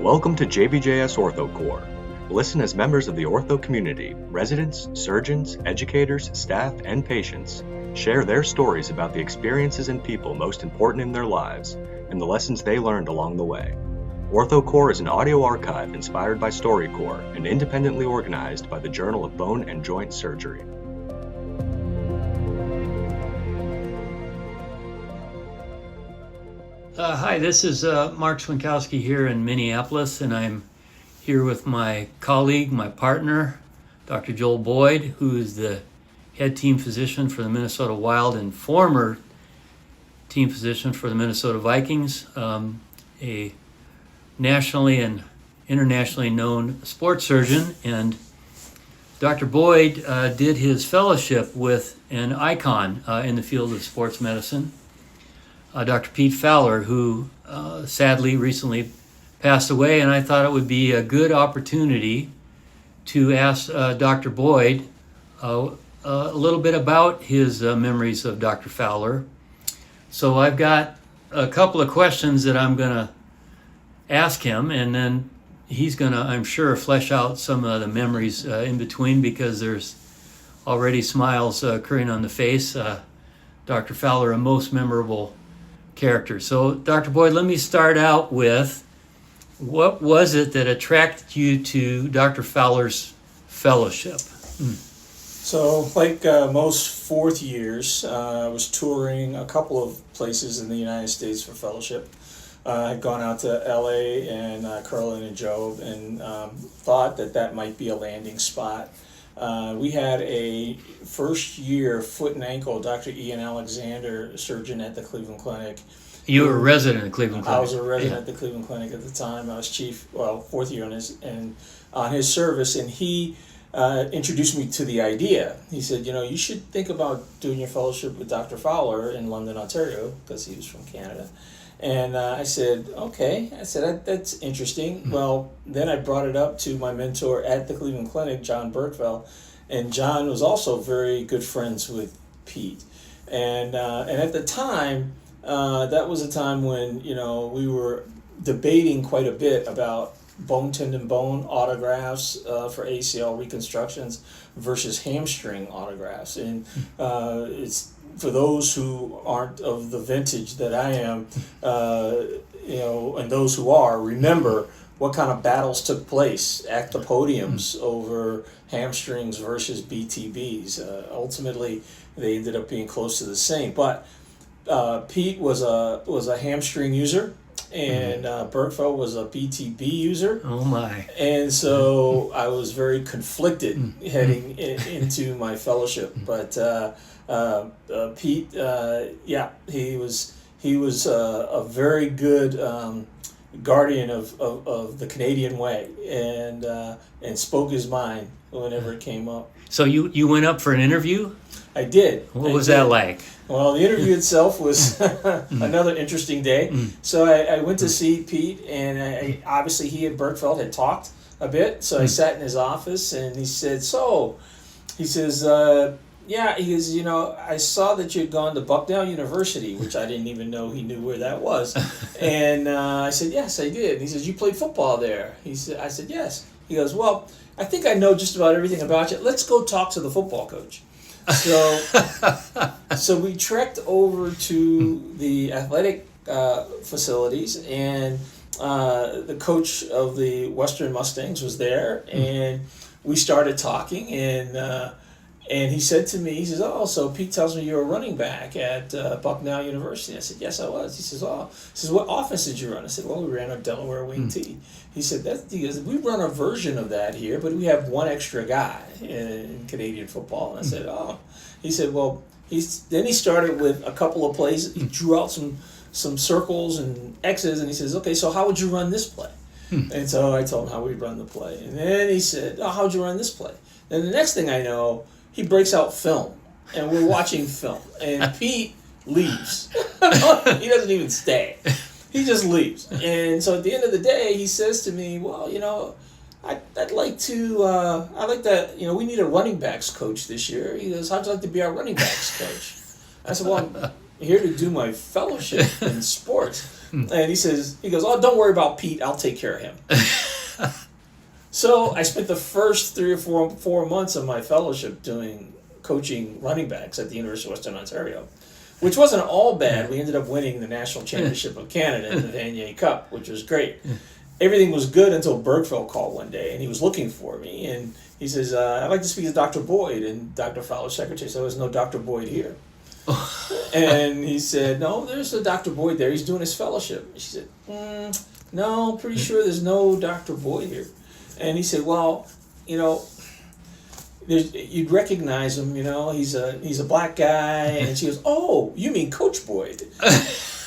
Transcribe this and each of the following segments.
Welcome to JBJS OrthoCorps. Listen as members of the ortho community, residents, surgeons, educators, staff, and patients share their stories about the experiences and people most important in their lives and the lessons they learned along the way. OrthoCorps is an audio archive inspired by StoryCorps and independently organized by the Journal of Bone and Joint Surgery. Hi, this is Marc here in Minneapolis, and I'm here with my colleague, my partner, Dr. Joel Boyd, who is the head team physician for the Minnesota Wild and former team physician for the Minnesota Vikings, a nationally and internationally known sports surgeon. And Dr. Boyd did his fellowship with an icon in the field of sports medicine, Dr. Pete Fowler, who sadly recently passed away, and I thought it would be a good opportunity to ask Dr. Boyd a little bit about his memories of Dr. Fowler. So I've got a couple of questions that I'm going to ask him, and then he's going to, I'm sure, flesh out some of the memories in between, because there's already smiles occurring on the face. Dr. Fowler, a most memorable character. So, Dr. Boyd, let me start out with, what was it that attracted you to Dr. Fowler's fellowship? So, like most fourth years, I was touring a couple of places in the United States for fellowship. I'd gone out to LA and Curlin and Job, and thought that might be a landing spot. We had a first year foot and ankle, Dr. Ian Alexander, surgeon at the Cleveland Clinic. You were a resident at Cleveland Clinic. I was a resident at the Cleveland Clinic at the time. I was fourth year on his service, and he introduced me to the idea. He said, you should think about doing your fellowship with Dr. Fowler in London, Ontario, because he was from Canada. And I said, okay. I said, that's interesting. Mm-hmm. Well, then I brought it up to my mentor at the Cleveland Clinic, John Bergfeld, and John was also very good friends with Pete. And at the time, that was a time when, we were debating quite a bit about bone tendon bone autografts for ACL reconstructions versus hamstring autografts. And it's, for those who aren't of the vintage that I am, and those who are, remember what kind of battles took place at the podiums over hamstrings versus BTBs. Ultimately, they ended up being close to the same. But Pete was a hamstring user, and Bergfeld was a BTB user. Oh my! And so I was very conflicted heading into my fellowship, but. Pete, he was a very good guardian of the Canadian way, and spoke his mind whenever it came up. So you went up for an interview? I did. What was that like? Well, the interview itself was another interesting day. So I went to see Pete, and obviously he and Bergfeld had talked a bit. So I sat in his office, and he said, yeah, he goes, I saw that you'd gone to Bucknell University, which I didn't even know he knew where that was. And I said, yes, I did. And he says, you played football there? I said, yes. He goes, well, I think I know just about everything about you. Let's go talk to the football coach. So we trekked over to the athletic facilities, and the coach of the Western Mustangs was there, and we started talking, and he said to me, he says, oh, so Pete tells me you're a running back at Bucknell University. I said, yes, I was. He says, what offense did you run? I said, well, we ran a Delaware wing T. He said, we run a version of that here, but we have one extra guy in Canadian football. And I said, oh. He said, well, then he started with a couple of plays. He drew out some circles and X's, and he says, okay, so how would you run this play? And so I told him how we'd run the play. And then he said, oh, how'd you run this play? And the next thing I know, he breaks out film, and we're watching film, and Pete leaves. He doesn't even stay. He just leaves. And so at the end of the day, he says to me, well, I'd like that, we need a running backs coach this year. He goes, how'd you like to be our running backs coach? I said, well, I'm here to do my fellowship in sports. And he goes, oh, don't worry about Pete. I'll take care of him. So I spent the first 3 or 4 months of my fellowship coaching running backs at the University of Western Ontario, which wasn't all bad. We ended up winning the National Championship of Canada in the Vanier Cup, which was great. Everything was good until Bergfeld called one day, and he was looking for me. And he says, I'd like to speak to Dr. Boyd. And Dr. Fowler's secretary said, there's no Dr. Boyd here. And he said, no, there's a Dr. Boyd there. He's doing his fellowship. She said, no, pretty sure there's no Dr. Boyd here. And he said, well, you know, you'd recognize him, you know, he's a black guy. And she goes, oh, you mean Coach Boyd.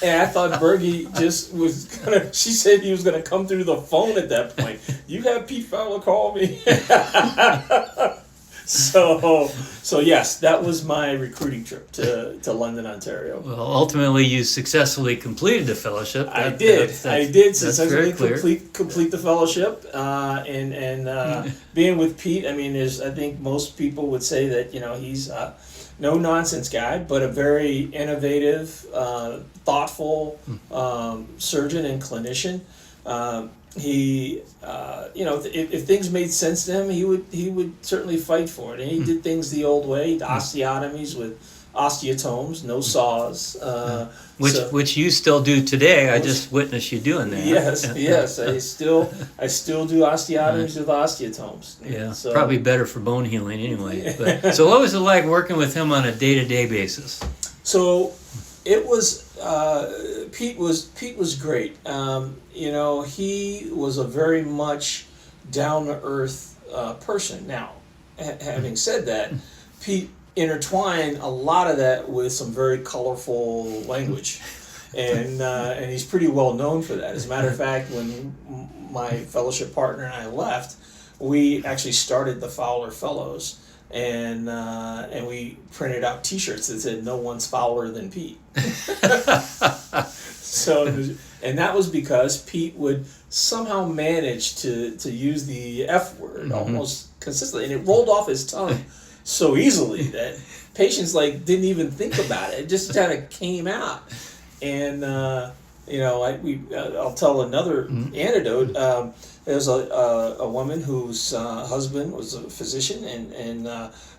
And I thought Bergie just was she said he was gonna come through the phone at that point. You have Pete Fowler call me. So yes, that was my recruiting trip to London, Ontario. Well, ultimately, you successfully completed the fellowship. I did successfully complete the fellowship, and being with Pete. I mean, I think most people would say that, you know, he's no nonsense guy, but a very innovative, thoughtful surgeon and clinician. He, you know, if things made sense to him, he would certainly fight for it. And he did things the old way, osteotomies with osteotomes, no saws. Which you still do today. I just witnessed you doing that. Yes. I still do osteotomies with osteotomes. Yeah, so, probably better for bone healing anyway. But, so what was it like working with him on a day-to-day basis? So it was Pete was great. You know, he was a very much down-to-earth person. Now, having said that, Pete intertwined a lot of that with some very colorful language, and he's pretty well known for that. As a matter of fact, when my fellowship partner and I left, we actually started the Fowler Fellows, and we printed out T-shirts that said "No one's Fowler than Pete." So, and that was because Pete would somehow manage to use the F word almost consistently, and it rolled off his tongue so easily that patients didn't even think about it. It just kind of came out. And you know, I'll tell another anecdote. There's a woman whose husband was a physician, and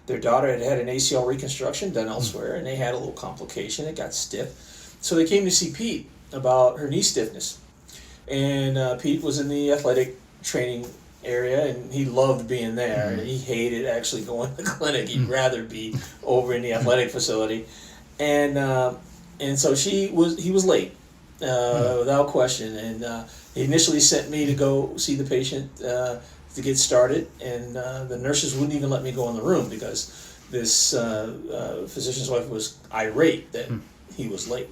their daughter had an ACL reconstruction done elsewhere, and they had a little complication. It got stiff, so they came to see Pete about her knee stiffness. And Pete was in the athletic training area, and he loved being there. He hated actually going to the clinic. He'd rather be over in the athletic facility. And so he was late, without question. And he initially sent me to go see the patient to get started, and the nurses wouldn't even let me go in the room because this physician's wife was irate that he was late.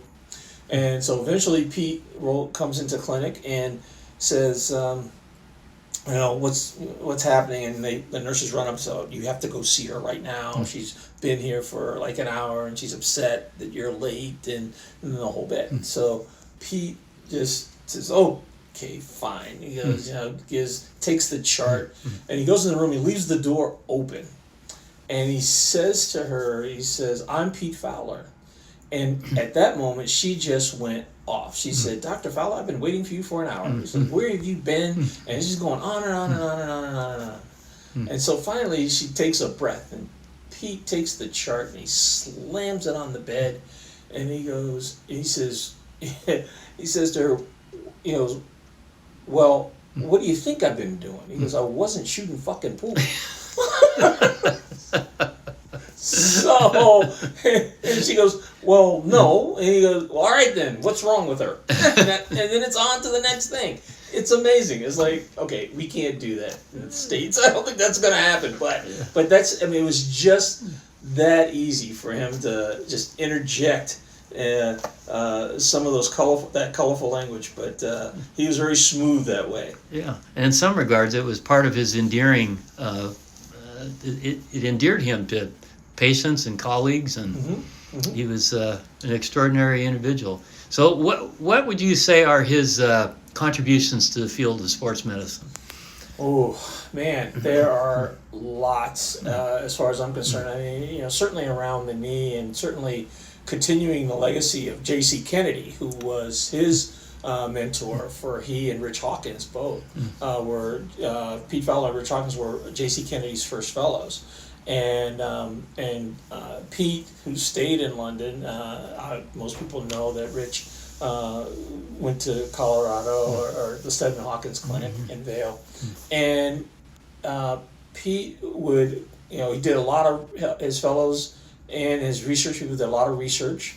And so eventually Pete comes into clinic and says, you know, what's happening? And the nurses run up, so you have to go see her right now. She's been here for like an hour, and she's upset that you're late, and the whole bit. So Pete just says, okay, fine. He goes, you know, takes the chart, and he goes in the room. He leaves the door open, and he says to her, he says, "I'm Pete Fowler." And at that moment, she just went off. She said, "Dr. Fowler, I've been waiting for you for an hour." He said, "Where have you been?" And he's just going on and on and on and on and on and on. And so finally, she takes a breath, and Pete takes the chart and he slams it on the bed, and he says to her, he goes, "Well, what do you think I've been doing?" He goes, "I wasn't shooting fucking pool." So, and she goes, "Well, no." And he goes, "Well, all right then, what's wrong with her?" And then it's on to the next thing. It's amazing. It's like, okay, we can't do that in the States. I don't think that's going to happen. But that's, I mean, it was just that easy for him to just interject some of those colorful language. But he was very smooth that way. Yeah, and in some regards, it was part of his endearing. It endeared him to patients and colleagues, and he was an extraordinary individual. So what would you say are his contributions to the field of sports medicine? Oh man, there are lots as far as I'm concerned. I mean, you know, certainly around the knee, and certainly continuing the legacy of J.C. Kennedy, who was his mentor for he and Rich Hawkins both. Were Pete Fowler and Rich Hawkins were J.C. Kennedy's first fellows. And Pete, who stayed in London, most people know that Rich went to Colorado or the Stedman Hawkins Clinic in Vail. And Pete would, he did a lot of his fellows and his research. He did a lot of research.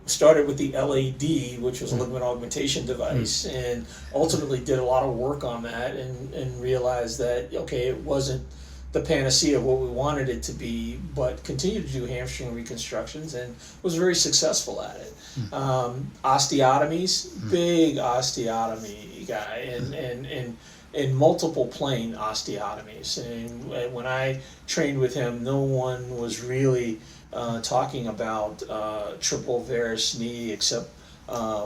Started with the LAD, which was a ligament augmentation device, and ultimately did a lot of work on that and realized that, okay, it wasn't the panacea of what we wanted it to be, but continued to do hamstring reconstructions and was very successful at it. Osteotomies, big osteotomy guy, and multiple plane osteotomies. And when I trained with him, no one was really talking about triple varus knee except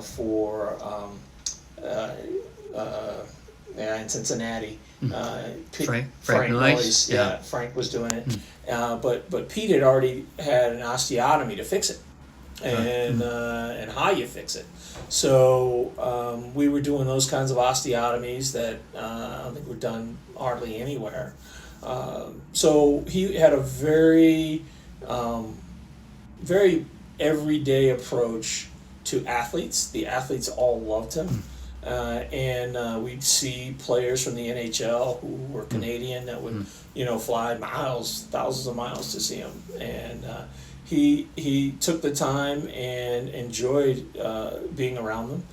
for in Cincinnati. Frank Noyes. Yeah, Frank was doing it. But Pete had already had an osteotomy to fix it, and how you fix it. So we were doing those kinds of osteotomies that I don't think were done hardly anywhere. So he had a very everyday approach to athletes. The athletes all loved him. And we'd see players from the NHL who were Canadian that would, fly thousands of miles to see him. And he took the time and enjoyed being around them.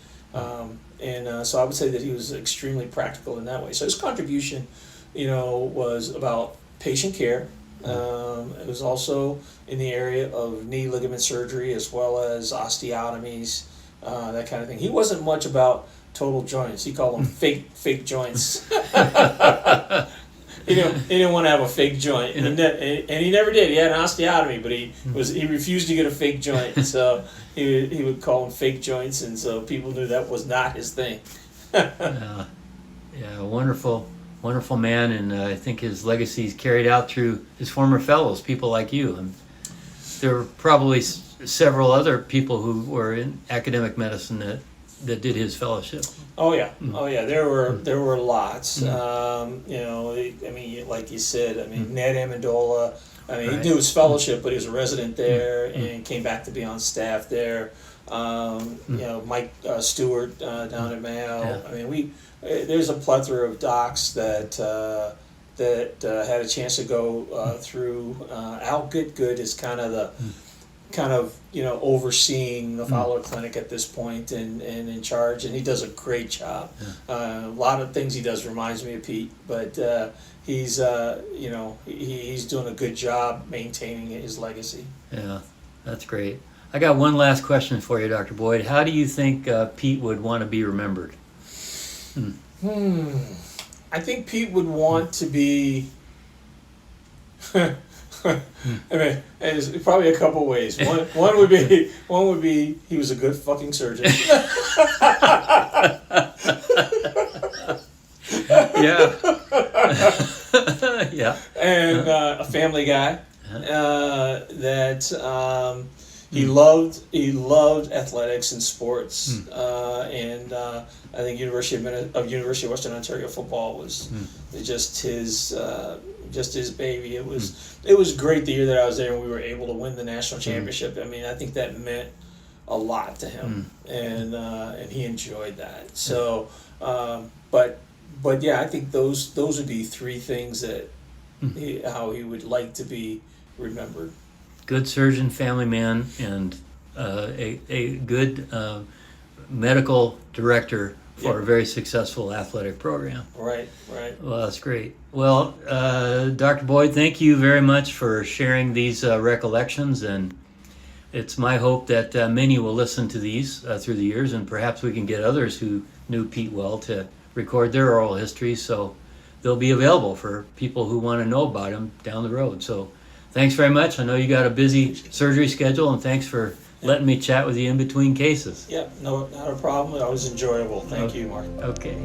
So I would say that he was extremely practical in that way. So his contribution, was about patient care. It was also in the area of knee ligament surgery as well as osteotomies, that kind of thing. He wasn't much about total joints. He called them fake joints. He didn't want to have a fake joint, and he never did. He had an osteotomy, but he refused to get a fake joint. So he would call them fake joints, and so people knew that was not his thing. Wonderful man, and I think his legacy is carried out through his former fellows, people like you. And there were probably several other people who were in academic medicine that did his fellowship. Oh yeah, There were lots. Like you said, Ned Amendola. He did his fellowship, but he was a resident there and came back to be on staff there. Mike Stewart down at Mayo. Yeah. There's a plethora of docs that had a chance to go through. Al Goodgood is kind of overseeing the Fowler Clinic at this point and in charge, and he does a great job. A lot of things he does reminds me of Pete, but he's doing a good job maintaining his legacy. Yeah, that's great. I got one last question for you, Dr. Boyd. How do you think Pete would want to be remembered? I think Pete would want to be. There's probably a couple ways. One would be he was a good fucking surgeon. Yeah. Yeah. And a family guy. That he loved athletics and sports. And I think University of Western Ontario football was just his baby. It was great the year that I was there and we were able to win the national championship. I think that meant a lot to him, and he enjoyed that. So, but yeah, I think those would be three things that how he would like to be remembered. Good surgeon, family man, and a good medical director for a very successful athletic program. Right. Well, that's great. Well, Dr. Boyd, thank you very much for sharing these recollections, and it's my hope that many will listen to these through the years, and perhaps we can get others who knew Pete well to record their oral histories, so they'll be available for people who want to know about him down the road. So thanks very much. I know you got a busy surgery schedule, and thanks for letting me chat with you in between cases. Yeah, no, not a problem. It was enjoyable. Thank you, Marc. Okay.